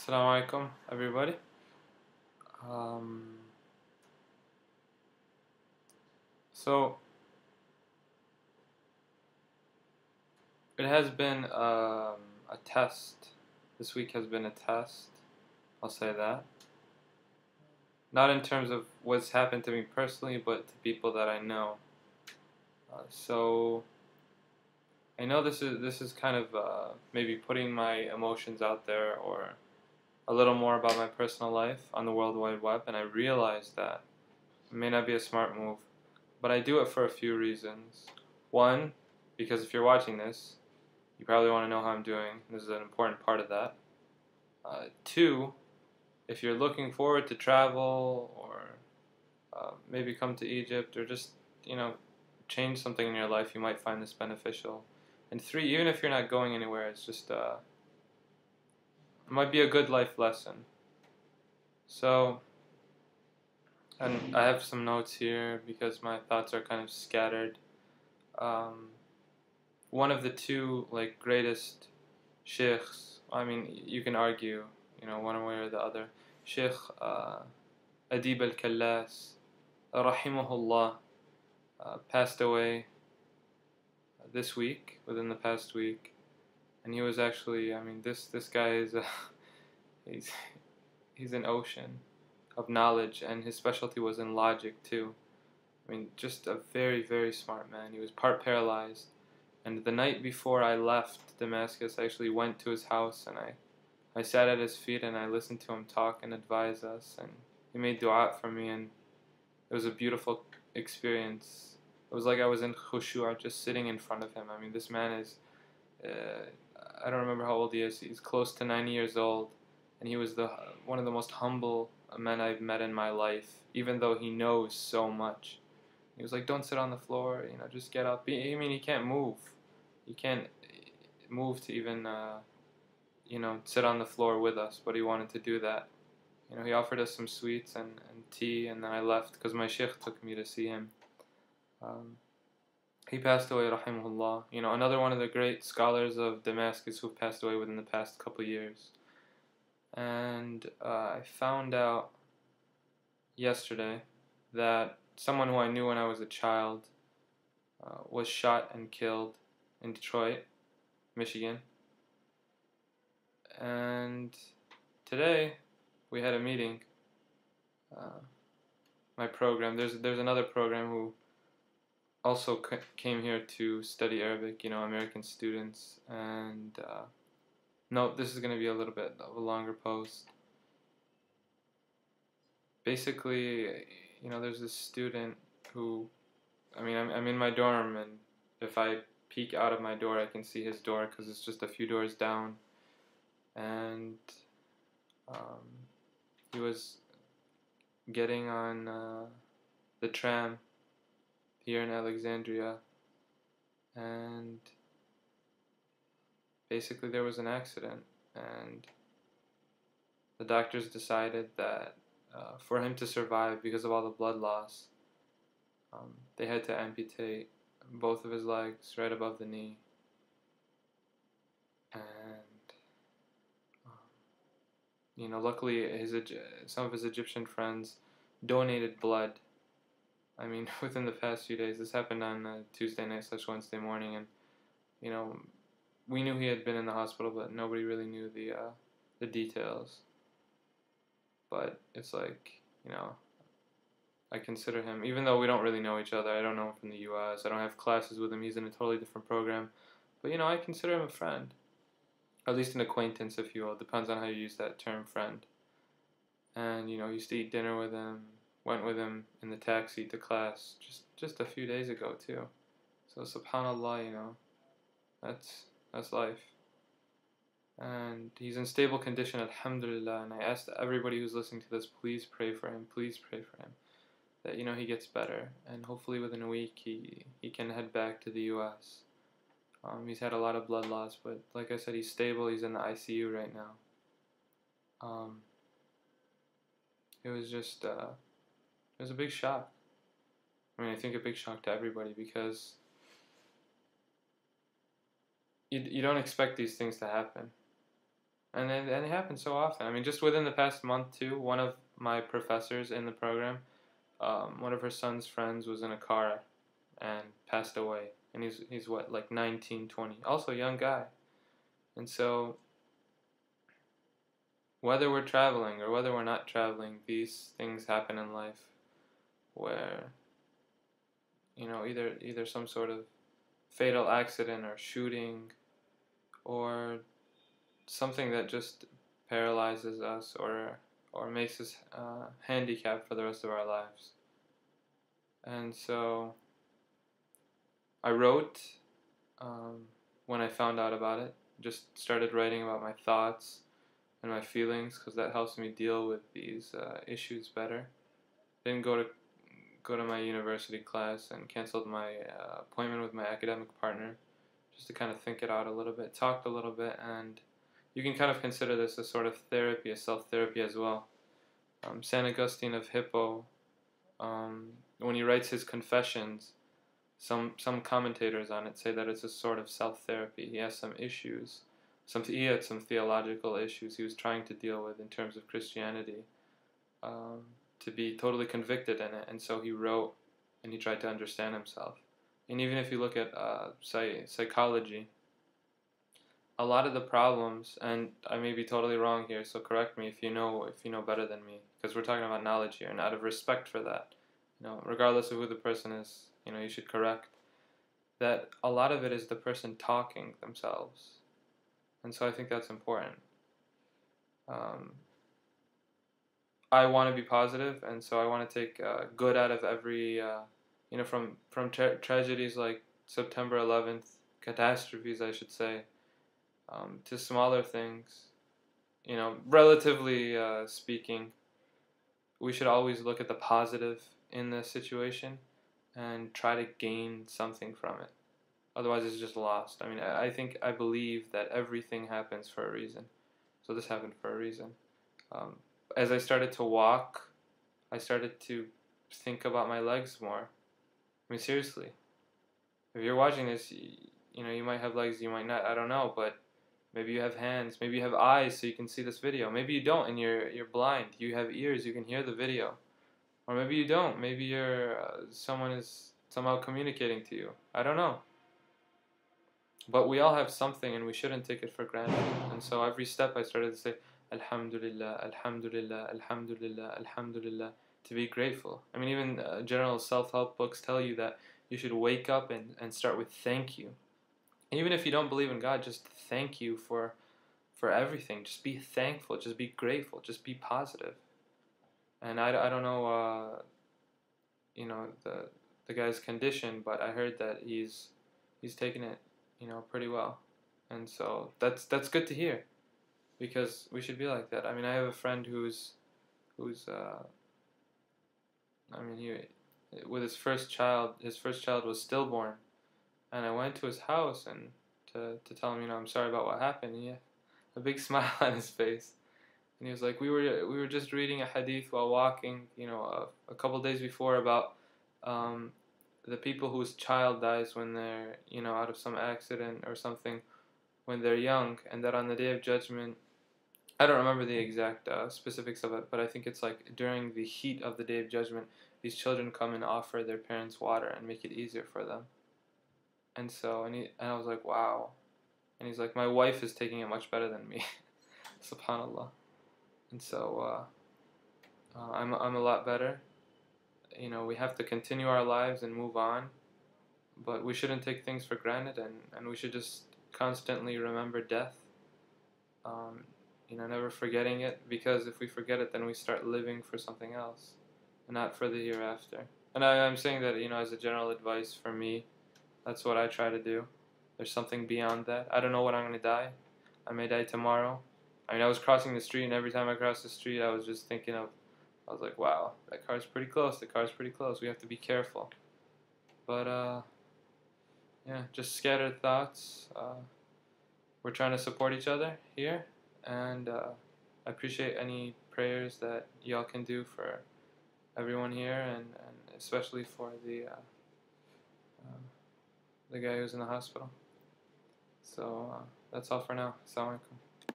Assalamu alaikum, everybody. Um, so it has been a test. This week has been a test. I'll say that. Not in terms of what's happened to me personally, but to people that I know. So I know this is kind of maybe putting my emotions out there or a little more about my personal life on the World Wide Web, and I realize that it may not be a smart move, but I do it for a few reasons. One, because if you're watching this, you probably want to know how I'm doing. This is an important part of that. Two, if you're looking forward to travel or maybe come to Egypt or just, you know, change something in your life, you might find this beneficial. And three, even if you're not going anywhere, it's just, it might be a good life lesson. So, and I have some notes here because my thoughts are kind of scattered. Um, One of the two greatest sheikhs. I mean, you can argue, one way or the other. Sheikh Adib al-Kallas, rahimahullah, passed away this week, within the past week, and he was actually. I mean, this guy is he's he's an ocean of knowledge, and his specialty was in logic too. I mean, just a very, very smart man. He was part paralyzed. And the night before I left Damascus, I actually went to his house and I sat at his feet and I listened to him talk and advise us. And he made dua for me, and it was a beautiful experience. It was like I was in khushu', just sitting in front of him. I mean, this man is, I don't remember how old he is. He's close to 90 years old. And he was one of the most humble men I've met in my life, even though he knows so much. He was like, don't sit on the floor, just get up. I mean, he can't move. He can't move to even, sit on the floor with us, but he wanted to do that. He offered us some sweets and tea, and then I left because my sheikh took me to see him. He passed away, rahimahullah. Another one of the great scholars of Damascus who passed away within the past couple years. And I found out yesterday that someone who I knew when I was a child was shot and killed in Detroit, Michigan. And today we had a meeting. My program, there's another program who also came here to study Arabic, American students. And no, this is going to be a little bit of a longer post. Basically, there's this student who, I mean, I'm in my dorm, and if I peek out of my door, I can see his door because it's just a few doors down. And he was getting on the tram here in Alexandria, and basically there was an accident, and the doctors decided that for him to survive, because of all the blood loss, they had to amputate both of his legs right above the knee. And luckily some of his Egyptian friends donated blood. I mean, within the past few days. This happened on Tuesday night / Wednesday morning, and we knew he had been in the hospital, but nobody really knew the details. But it's like, I consider him, even though we don't really know each other. I don't know him from the U.S. I don't have classes with him. He's in a totally different program. But, I consider him a friend. At least an acquaintance, if you will. Depends on how you use that term, friend. And, used to eat dinner with him. Went with him in the taxi to class just a few days ago, too. So, subhanAllah, that's life. And he's in stable condition, alhamdulillah. And I asked everybody who's listening to this, please pray for him. Please pray for him. That, he gets better. And hopefully within a week he can head back to the U.S. He's had a lot of blood loss, but like I said, he's stable. He's in the ICU right now. It was just, it was a big shock. I mean, I think a big shock to everybody, because you don't expect these things to happen. And it happens so often. I mean, just within the past month too, one of my professors in the program, one of her son's friends was in a car and passed away, and he's what, like 19, 20, also a young guy. And so whether we're traveling or whether we're not traveling, these things happen in life where, either some sort of fatal accident or shooting, or something that just paralyzes us, or makes us handicapped for the rest of our lives. And so I wrote, when I found out about it, just started writing about my thoughts and my feelings, because that helps me deal with these issues better. Didn't go to my university class, and canceled my appointment with my academic partner, just to kind of think it out a little bit, talked a little bit, and you can kind of consider this a sort of therapy, a self-therapy as well. Saint Augustine of Hippo, when he writes his Confessions, some commentators on it say that it's a sort of self-therapy. He has some issues, he had some theological issues he was trying to deal with in terms of Christianity, to be totally convicted in it, and so he wrote, and he tried to understand himself. And even if you look at psychology, a lot of the problems, and I may be totally wrong here, so correct me if you know better than me, because we're talking about knowledge here, and out of respect for that, regardless of who the person is, you should correct that a lot of it is the person talking themselves, and so I think that's important. I want to be positive, and so I want to take good out of every, from tragedies like September 11th, catastrophes, I should say, to smaller things. Relatively speaking, we should always look at the positive in the situation and try to gain something from it. Otherwise, it's just lost. I mean, I believe that everything happens for a reason. So this happened for a reason. As I started to walk, I started to think about my legs more. I mean, seriously. If you're watching this, you might have legs, you might not. I don't know, but maybe you have hands, maybe you have eyes so you can see this video. Maybe you don't, and you're blind. You have ears, you can hear the video. Or maybe you don't. Maybe someone is somehow communicating to you. I don't know. But we all have something, and we shouldn't take it for granted. And so every step I started to say, Alhamdulillah, Alhamdulillah, Alhamdulillah, Alhamdulillah, to be grateful. I mean, even general self-help books tell you that you should wake up and start with thank you. Even if you don't believe in God, just thank you for everything. Just be thankful. Just be grateful. Just be positive. And I don't know, the guy's condition, but I heard that he's taking it, pretty well. And so that's good to hear, because we should be like that. I mean, I have a friend who's with his first child was stillborn, and I went to his house and to tell him, I'm sorry about what happened. He had a big smile on his face, and he was like, we were just reading a hadith while walking, a couple days before, about the people whose child dies when they're, out of some accident or something, when they're young, and that on the Day of Judgment, I don't remember the exact specifics of it, but I think it's like during the heat of the Day of Judgment, these children come and offer their parents water and make it easier for them. And so, and I was like, wow. And he's like, my wife is taking it much better than me. Subhanallah. And so, I'm a lot better. We have to continue our lives and move on, but we shouldn't take things for granted, and we should just constantly remember death. Never forgetting it, because if we forget it, then we start living for something else, and not for the hereafter. And I'm saying that, as a general advice for me, that's what I try to do. There's something beyond that. I don't know when I'm going to die. I may die tomorrow. I mean, I was crossing the street, and every time I crossed the street, I was just thinking I was like, wow, that car's pretty close. The car's pretty close. We have to be careful. But, yeah, just scattered thoughts. We're trying to support each other here, and I appreciate any prayers that y'all can do for everyone here, and especially for the guy who's in the hospital. So that's all for now. Assalamu alaikum.